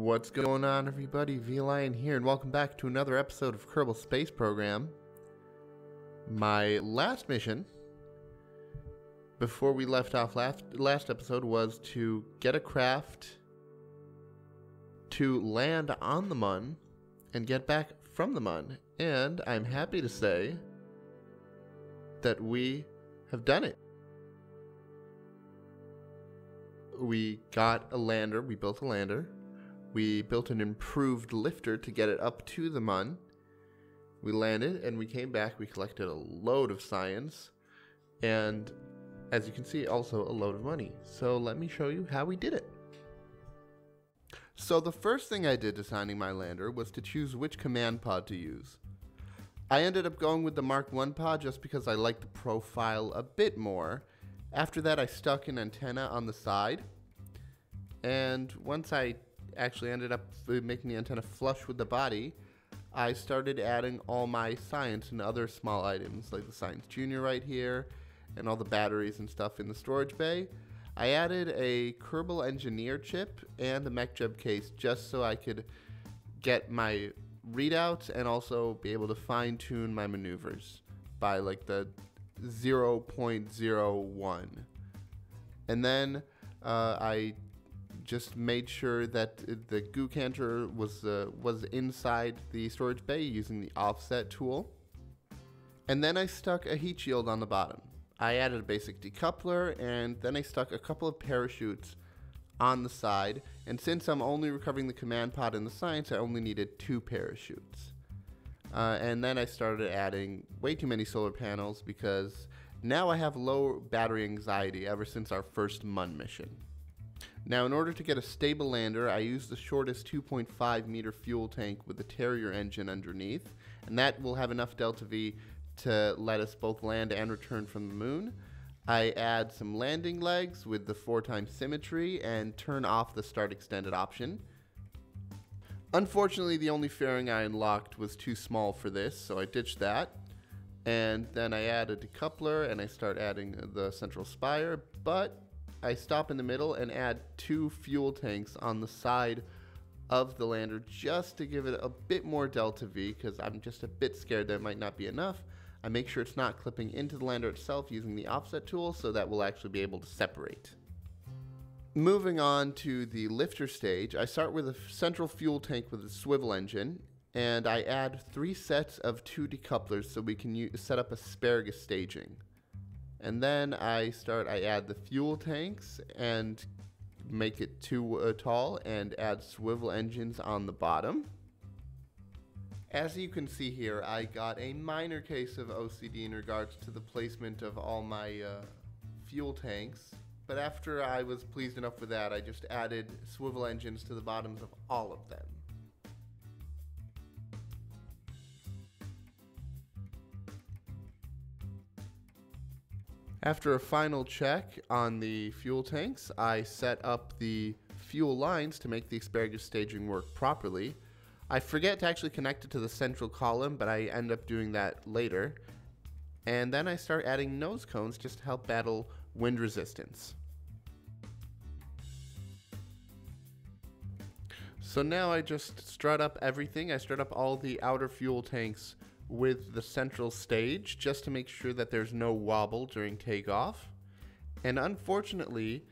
What's going on, everybody? V-Lion here, and welcome back to another episode of Kerbal Space Program. My last mission, before we left off last episode, was to get a craft to land on the Mun and get back from the Mun. And I'm happy to say that we have done it. We got a lander, we built a lander. We built an improved lifter to get it up to the Mun. We landed and we came back. We collected a load of science and, as you can see, also a load of money. So let me show you how we did it. So the first thing I did designing my lander was to choose which command pod to use. I ended up going with the Mark I pod just because I liked the profile a bit more. After that, I stuck an antenna on the side. And once I actually ended up making the antenna flush with the body, I started adding all my science and other small items like the Science Junior right here and all the batteries and stuff in the storage bay. I added a Kerbal Engineer chip and the MechJeb case just so I could get my readouts and also be able to fine-tune my maneuvers by like the 0.01. And then I just made sure that the goo canter was inside the storage bay using the offset tool. And then I stuck a heat shield on the bottom. I added a basic decoupler, and then I stuck a couple of parachutes on the side. And since I'm only recovering the command pod and the science, I only needed 2 parachutes. And then I started adding way too many solar panels because now I have low battery anxiety ever since our first Mun mission. Now, in order to get a stable lander, I used the shortest 2.5 meter fuel tank with the Terrier engine underneath, and that will have enough delta V to let us both land and return from the moon. I add some landing legs with the 4x symmetry and turn off the start extended option. Unfortunately, the only fairing I unlocked was too small for this, so I ditched that. And then I add a decoupler and I start adding the central spire, but I stop in the middle and add 2 fuel tanks on the side of the lander just to give it a bit more delta V because I'm just a bit scared that it might not be enough. I make sure it's not clipping into the lander itself using the offset tool so that we'll actually be able to separate. Moving on to the lifter stage, I start with a central fuel tank with a swivel engine, and I add 3 sets of 2 decouplers so we can set up asparagus staging. And then I add the fuel tanks and make it too tall and add swivel engines on the bottom. As you can see here, I got a minor case of OCD in regards to the placement of all my fuel tanks. But after I was pleased enough with that, I just added swivel engines to the bottoms of all of them. After a final check on the fuel tanks, I set up the fuel lines to make the asparagus staging work properly. I forget to actually connect it to the central column, but I end up doing that later. And then I start adding nose cones just to help battle wind resistance. So now I just strut up everything. I strut up all the outer fuel tanks with the central stage just to make sure that there's no wobble during takeoff. And unfortunately,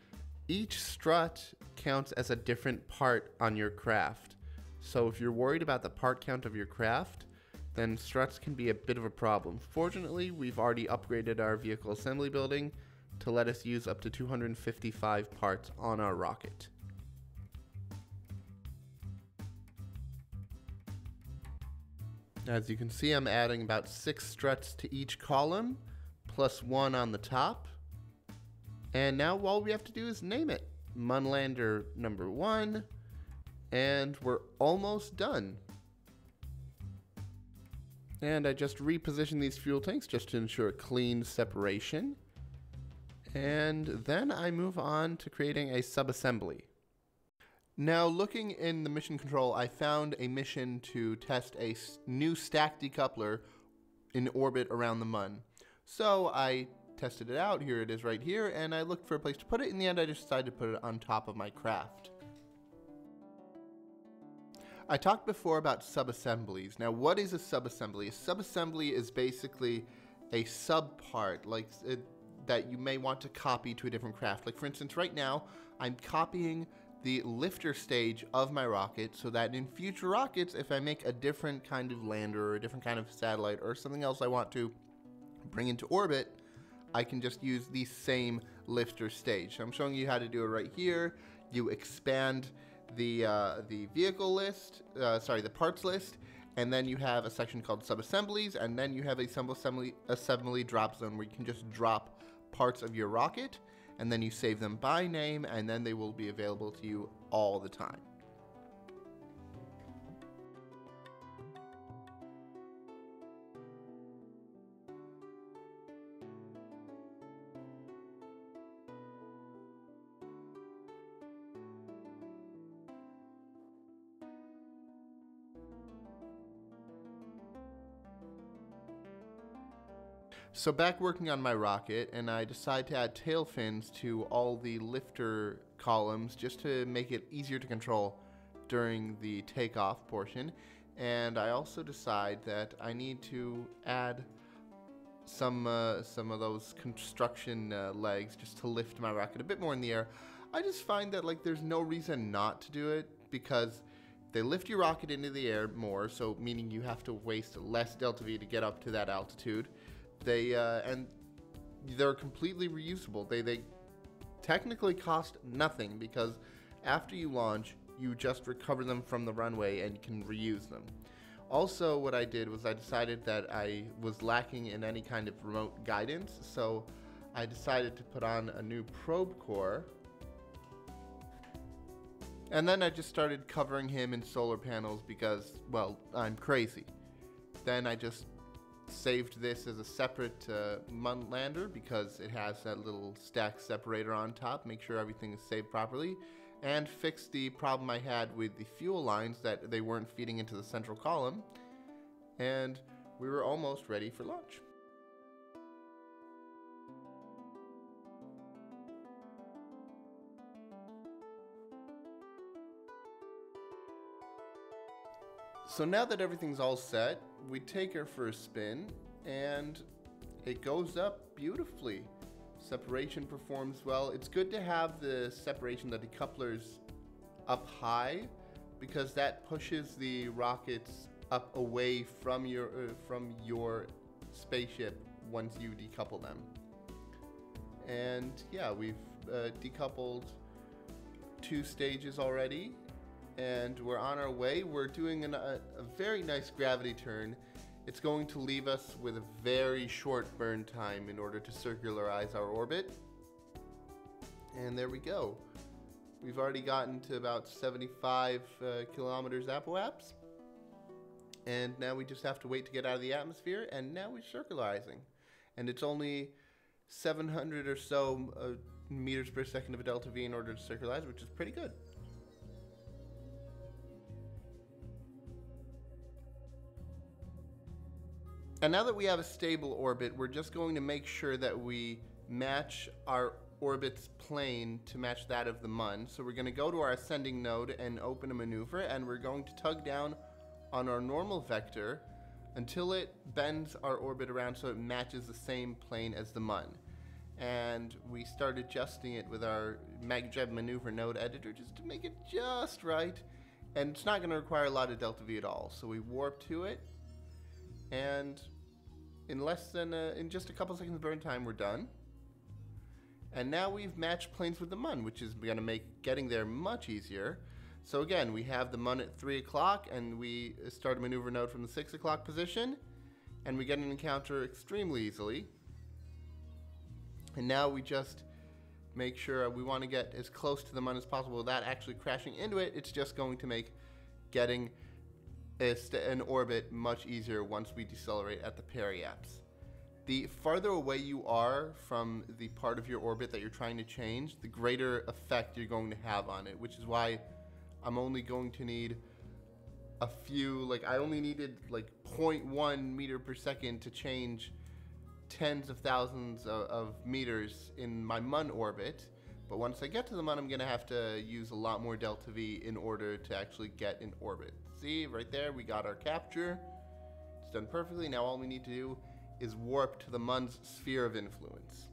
each strut counts as a different part on your craft. So if you're worried about the part count of your craft, then struts can be a bit of a problem. Fortunately, we've already upgraded our vehicle assembly building to let us use up to 255 parts on our rocket. As you can see, I'm adding about 6 struts to each column, plus 1 on the top. And now all we have to do is name it. Munlander number 1, and we're almost done. And I just reposition these fuel tanks just to ensure clean separation. And then I move on to creating a subassembly. Now, looking in the mission control, I found a mission to test a new stack decoupler in orbit around the Mun. So I tested it out. Here it is right here, and I looked for a place to put it. In the end, I just decided to put it on top of my craft. I talked before about subassemblies. Now, what is a subassembly? A subassembly is basically a subpart that you may want to copy to a different craft. Like, for instance, right now, I'm copying the lifter stage of my rocket so that in future rockets, if I make a different kind of lander or a different kind of satellite or something else I want to bring into orbit, I can just use the same lifter stage. So I'm showing you how to do it right here. You expand the vehicle list, the parts list, and then you have a section called subassemblies, and then you have a assembly drop zone where you can just drop parts of your rocket, and then you save them by name, and then they will be available to you all the time. So back working on my rocket, and I decide to add tail fins to all the lifter columns just to make it easier to control during the takeoff portion. And I also decide that I need to add some of those construction legs just to lift my rocket a bit more in the air. I just find that there's no reason not to do it, because they lift your rocket into the air more, so meaning you have to waste less delta V to get up to that altitude. And they're completely reusable. They technically cost nothing, because after you launch, you just recover them from the runway and you can reuse them. Also, what I did was I decided that I was lacking in any kind of remote guidance, so I decided to put on a new probe core. And then I just started covering him in solar panels because, well, I'm crazy. Then I just saved this as a separate MUN lander because it has that little stack separator on top, make sure everything is saved properly, and fixed the problem I had with the fuel lines, that they weren't feeding into the central column, and we were almost ready for launch. So now that everything's all set, we take her for a spin, and it goes up beautifully. Separation performs well. It's good to have the separation, the decouplers, up high, because that pushes the rockets up away from your spaceship once you decouple them. And yeah, we've decoupled 2 stages already, and we're on our way. We're doing a very nice gravity turn. It's going to leave us with a very short burn time in order to circularize our orbit. And there we go. We've already gotten to about 75 kilometers apoaps. And now we just have to wait to get out of the atmosphere, and now we're circularizing. And it's only 700 or so meters per second of a delta V in order to circularize, which is pretty good. And now that we have a stable orbit, we're just going to make sure that we match our orbit's plane to match that of the MUN. So we're going to go to our ascending node and open a maneuver, and we're going to tug down on our normal vector until it bends our orbit around so it matches the same plane as the MUN. And we start adjusting it with our MagJeb maneuver node editor just to make it just right. And it's not going to require a lot of delta V at all. So we warp to it, and in just a couple seconds of burn time, we're done. And now we've matched planes with the MUN, which is going to make getting there much easier. So again, we have the MUN at 3 o'clock, and we start a maneuver node from the 6 o'clock position, and we get an encounter extremely easily. And now we just make sure we want to get as close to the MUN as possible without actually crashing into it. It's just going to make getting an orbit much easier once we decelerate at the periaps. The farther away you are from the part of your orbit that you're trying to change, the greater effect you're going to have on it, which is why I'm only going to need a few, I only needed 0.1 meter per second to change tens of thousands of meters in my MUN orbit, But once I get to the Mun, I'm going to have to use a lot more delta V in order to actually get in orbit. See, right there, we got our capture. It's done perfectly. Now all we need to do is warp to the Mun's sphere of influence.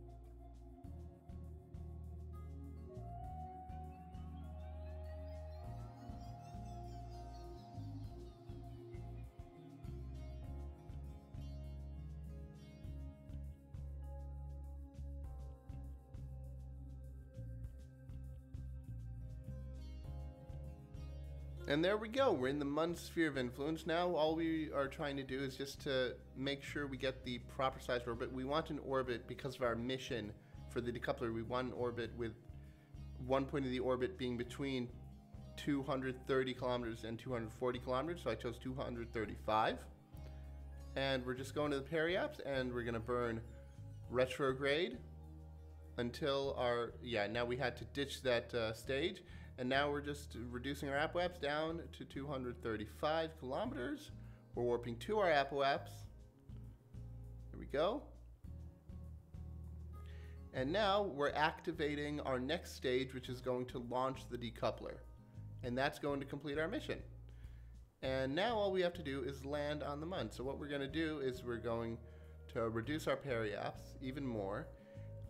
And there we go, we're in the Mun sphere of influence. Now all we are trying to do is just to make sure we get the proper size orbit. We want an orbit because of our mission for the decoupler. We want an orbit with one point of the orbit being between 230 kilometers and 240 kilometers, so I chose 235. And we're just going to the periaps, and we're gonna burn retrograde until our, now we had to ditch that stage. And now we're just reducing our apoaps down to 235 kilometers. We're warping to our apoaps. Here we go. And now we're activating our next stage, which is going to launch the decoupler. And that's going to complete our mission. And now all we have to do is land on the Mun. So what we're going to do is we're going to reduce our periaps even more.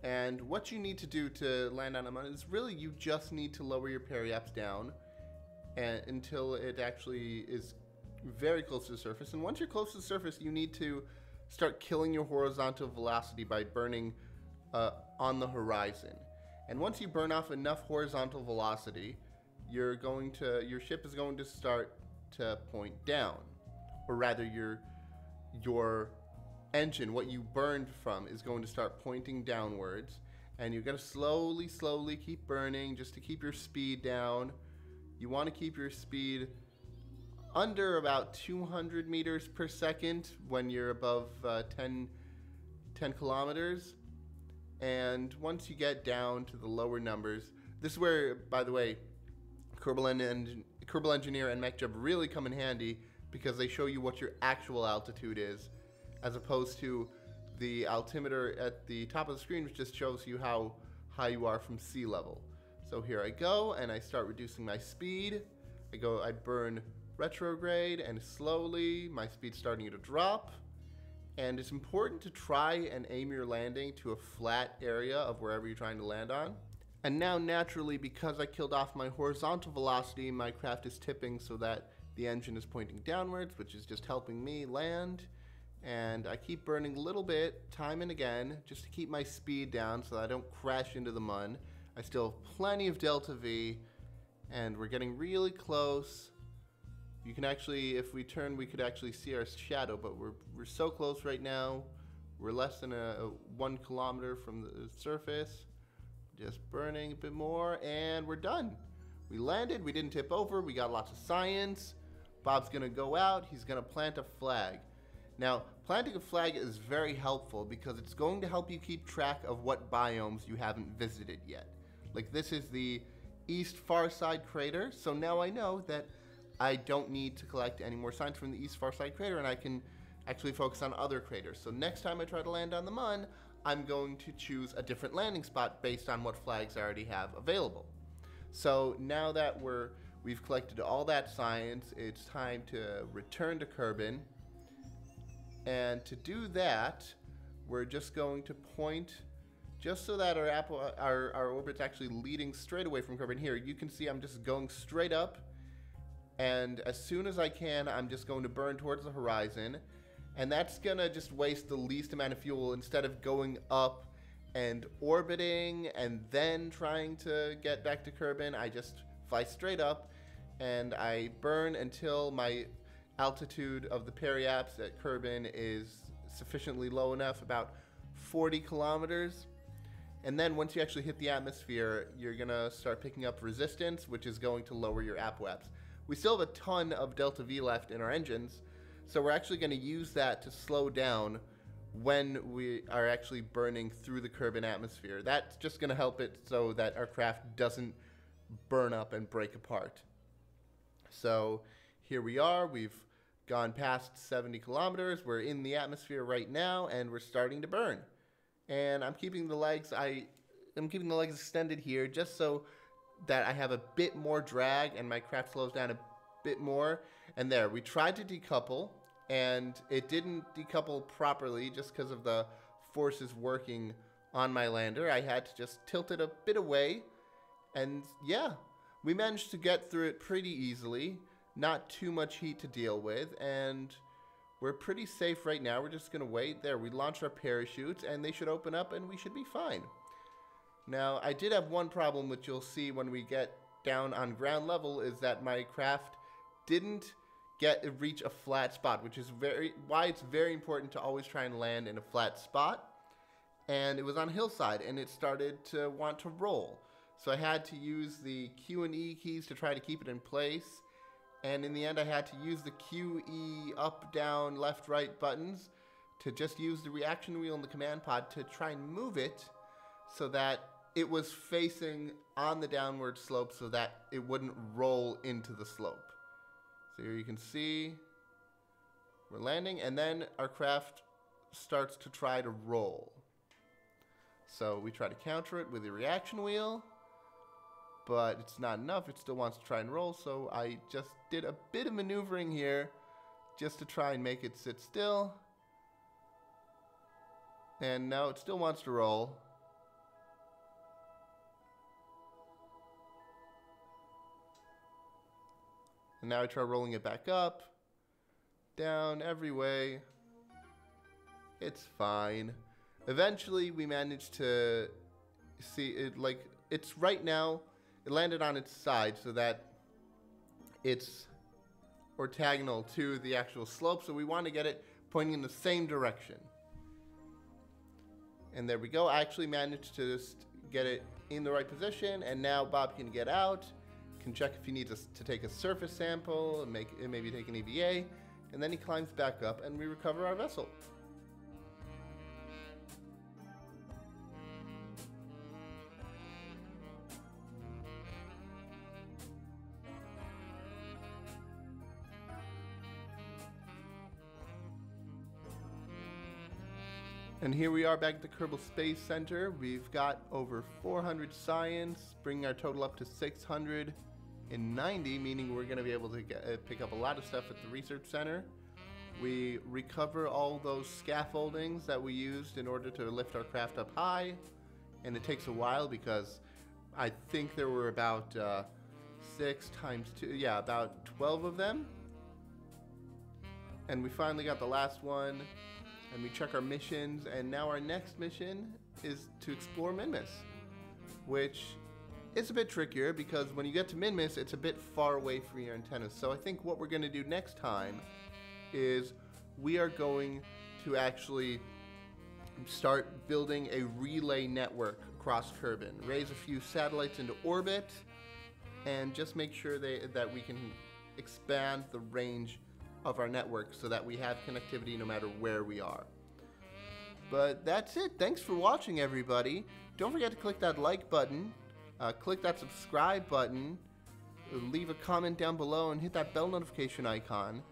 And what you need to do to land on a Mun is really you just need to lower your periaps down until it actually is very close to the surface. And once you're close to the surface, you need to start killing your horizontal velocity by burning on the horizon. And once you burn off enough horizontal velocity, your ship is going to start to point down, or rather your engine, what you burned from, is going to start pointing downwards, and you're going to slowly keep burning just to keep your speed down. You want to keep your speed under about 200 meters per second when you're above 10 kilometers. And once you get down to the lower numbers, this is where, by the way, Kerbal Engineer and MechJub really come in handy, because they show you what your actual altitude is, as opposed to the altimeter at the top of the screen, which just shows you how high you are from sea level. So here I go, and I start reducing my speed. I burn retrograde, and slowly my speed's starting to drop. And it's important to try and aim your landing to a flat area of wherever you're trying to land on. And now naturally, because I killed off my horizontal velocity, my craft is tipping so that the engine is pointing downwards, which is just helping me land. And I keep burning a little bit, time and again, just to keep my speed down so that I don't crash into the Mun. I still have plenty of delta V, and we're getting really close. You can actually, if we turn, we could actually see our shadow, but we're so close right now. We're less than 1 kilometer from the surface. Just burning a bit more, and we're done. We landed, we didn't tip over, we got lots of science. Bob's gonna go out, he's gonna plant a flag. Now, planting a flag is very helpful because it's going to help you keep track of what biomes you haven't visited yet. Like, this is the East Far Side Crater, so now I know that I don't need to collect any more signs from the East Far Side Crater, and I can actually focus on other craters. So next time I try to land on the Mun, I'm going to choose a different landing spot based on what flags I already have available. So now that we've collected all that science, it's time to return to Kerbin. And to do that, we're just going to point, just so that our orbit's actually leading straight away from Kerbin. Here, you can see I'm just going straight up, and as soon as I can, I'm just going to burn towards the horizon, and that's gonna just waste the least amount of fuel. Instead of going up and orbiting and then trying to get back to Kerbin, I just fly straight up, and I burn until my altitude of the periaps at Kerbin is sufficiently low enough, about 40 kilometers. And then once you actually hit the atmosphere, you're gonna start picking up resistance, which is going to lower your apoaps. We still have a ton of delta V left in our engines, so we're actually gonna use that to slow down when we are actually burning through the Kerbin atmosphere. That's just gonna help it so that our craft doesn't burn up and break apart. So here we are, we've gone past 70 kilometers, we're in the atmosphere right now, and we're starting to burn. And I'm keeping the legs, I I'm keeping the legs extended here just so that I have a bit more drag and my craft slows down a bit more. And there, we tried to decouple and it didn't decouple properly just because of the forces working on my lander. I had to just tilt it a bit away, and yeah, we managed to get through it pretty easily. Not too much heat to deal with, and we're pretty safe right now. We're just gonna wait. There, we launched our parachutes and they should open up and we should be fine. Now, I did have one problem, which you'll see when we get down on ground level, is that my craft didn't reach a flat spot, which is why it's very important to always try and land in a flat spot. And it was on hillside and it started to want to roll. So I had to use the Q and E keys to try to keep it in place. And in the end, I had to use the Q, E, up, down, left, right buttons to just use the reaction wheel in the command pod to try and move it so that it was facing on the downward slope so that it wouldn't roll into the slope. So here you can see we're landing, and then our craft starts to try to roll. So we try to counter it with the reaction wheel, but it's not enough. It still wants to try and roll, so I just did a bit of maneuvering here just to try and make it sit still. And now it still wants to roll. And now I try rolling it back up, down, every way. It's fine. Eventually, we managed to see it, like, it's right now, it landed on its side so that it's orthogonal to the actual slope. So we want to get it pointing in the same direction. And there we go. I actually managed to just get it in the right position. And now Bob can get out, can check if he needs to take a surface sample, and maybe take an EVA. And then he climbs back up and we recover our vessel. And here we are back at the Kerbal Space Center. We've got over 400 science, bringing our total up to 690, meaning we're going to be able to pick up a lot of stuff at the research center. We recover all those scaffoldings that we used in order to lift our craft up high, and it takes a while because I think there were about 6 times 2, yeah, about 12 of them. And we finally got the last one. And we check our missions, and now our next mission is to explore Minmus, which is a bit trickier because when you get to Minmus, it's a bit far away from your antennas. So I think what we're going to do next time is we are going to actually start building a relay network across Kerbin, raise a few satellites into orbit, and just make sure that we can expand the range of our network so that we have connectivity no matter where we are. But that's it. Thanks for watching, everybody. Don't forget to click that like button, click that subscribe button, leave a comment down below, and hit that bell notification icon.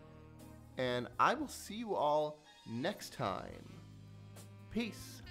And I will see you all next time. Peace.